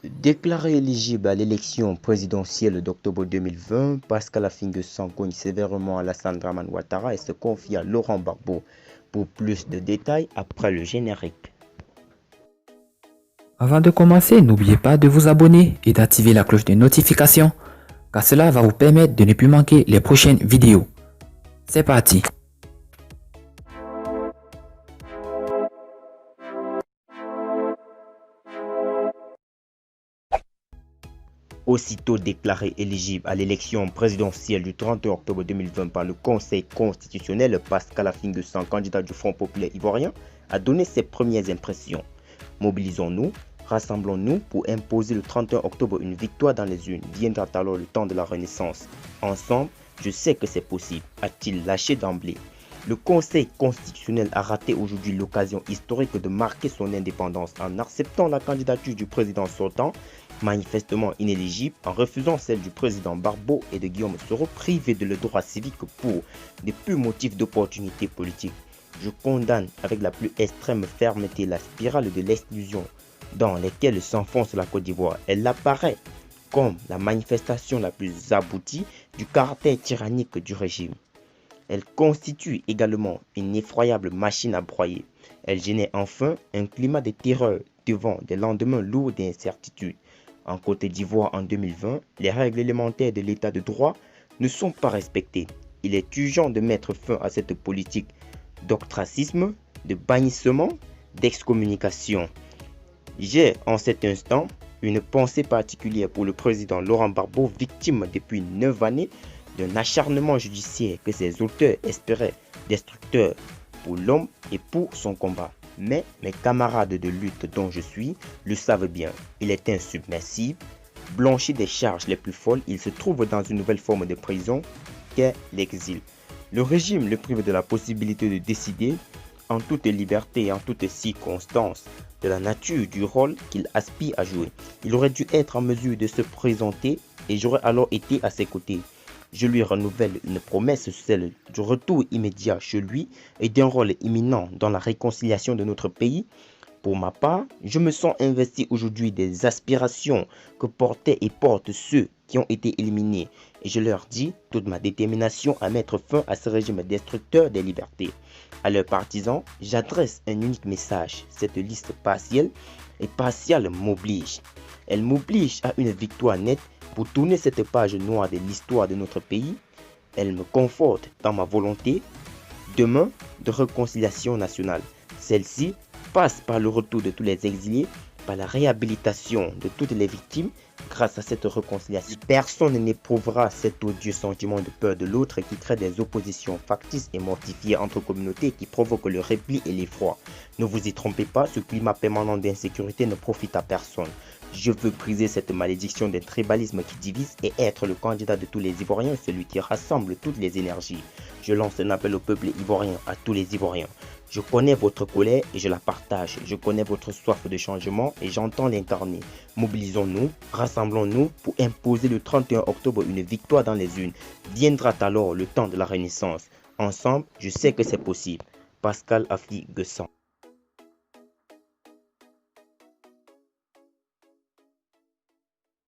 Déclaré éligible à l'élection présidentielle d'octobre 2020, Pascal Affi-N'Guessan cogne sévèrement Alassane Dramane Ouattara et se confie à Laurent Gbagbo. Pour plus de détails, après le générique. Avant de commencer, n'oubliez pas de vous abonner et d'activer la cloche de notification, car cela va vous permettre de ne plus manquer les prochaines vidéos. C'est parti! Aussitôt déclaré éligible à l'élection présidentielle du 31 octobre 2020 par le Conseil constitutionnel, Pascal Affi-N'Guessan, candidat du Front populaire ivoirien, a donné ses premières impressions. Mobilisons-nous, rassemblons-nous pour imposer le 31 octobre une victoire dans les urnes. Viendra alors le temps de la renaissance. Ensemble, je sais que c'est possible, a-t-il lâché d'emblée. Le Conseil constitutionnel a raté aujourd'hui l'occasion historique de marquer son indépendance en acceptant la candidature du président sortant, manifestement inéligible, en refusant celle du président Gbagbo et de Guillaume Soro, privés de leurs droits civiques pour des purs motifs d'opportunité politique. Je condamne avec la plus extrême fermeté la spirale de l'exclusion dans laquelle s'enfonce la Côte d'Ivoire. Elle apparaît comme la manifestation la plus aboutie du caractère tyrannique du régime. Elle constitue également une effroyable machine à broyer. Elle génère enfin un climat de terreur devant des lendemains lourds d'incertitude. En Côte d'Ivoire en 2020, les règles élémentaires de l'état de droit ne sont pas respectées. Il est urgent de mettre fin à cette politique d'ostracisme, de bannissement, d'excommunication. J'ai en cet instant une pensée particulière pour le président Laurent Gbagbo, victime depuis 9 années d'un acharnement judiciaire que ses auteurs espéraient destructeur pour l'homme et pour son combat. Mais mes camarades de lutte dont je suis le savent bien. Il est insubmersible, blanchi des charges les plus folles, il se trouve dans une nouvelle forme de prison qu'est l'exil. Le régime le prive de la possibilité de décider en toute liberté et en toutes circonstances de la nature du rôle qu'il aspire à jouer. Il aurait dû être en mesure de se présenter et j'aurais alors été à ses côtés. Je lui renouvelle une promesse, celle du retour immédiat chez lui et d'un rôle imminent dans la réconciliation de notre pays. Pour ma part, je me sens investi aujourd'hui des aspirations que portaient et portent ceux qui ont été éliminés. Et je leur dis toute ma détermination à mettre fin à ce régime destructeur des libertés. À leurs partisans, j'adresse un unique message. Cette liste partielle et partiale m'oblige. Elle m'oblige à une victoire nette pour tourner cette page noire de l'histoire de notre pays. Elle me conforte dans ma volonté demain de réconciliation nationale. Celle-ci passe par le retour de tous les exilés, par la réhabilitation de toutes les victimes. Grâce à cette réconciliation, personne n'éprouvera cet odieux sentiment de peur de l'autre qui crée des oppositions factices et mortifiées entre communautés qui provoquent le repli et l'effroi. Ne vous y trompez pas, ce climat permanent d'insécurité ne profite à personne. Je veux briser cette malédiction d'un tribalisme qui divise et être le candidat de tous les Ivoiriens, celui qui rassemble toutes les énergies. Je lance un appel au peuple ivoirien, à tous les Ivoiriens. Je connais votre colère et je la partage. Je connais votre soif de changement et j'entends l'incarner. Mobilisons-nous, rassemblons-nous pour imposer le 31 octobre une victoire dans les urnes. Viendra alors le temps de la renaissance. Ensemble, je sais que c'est possible. Pascal Affi-N'Guessan.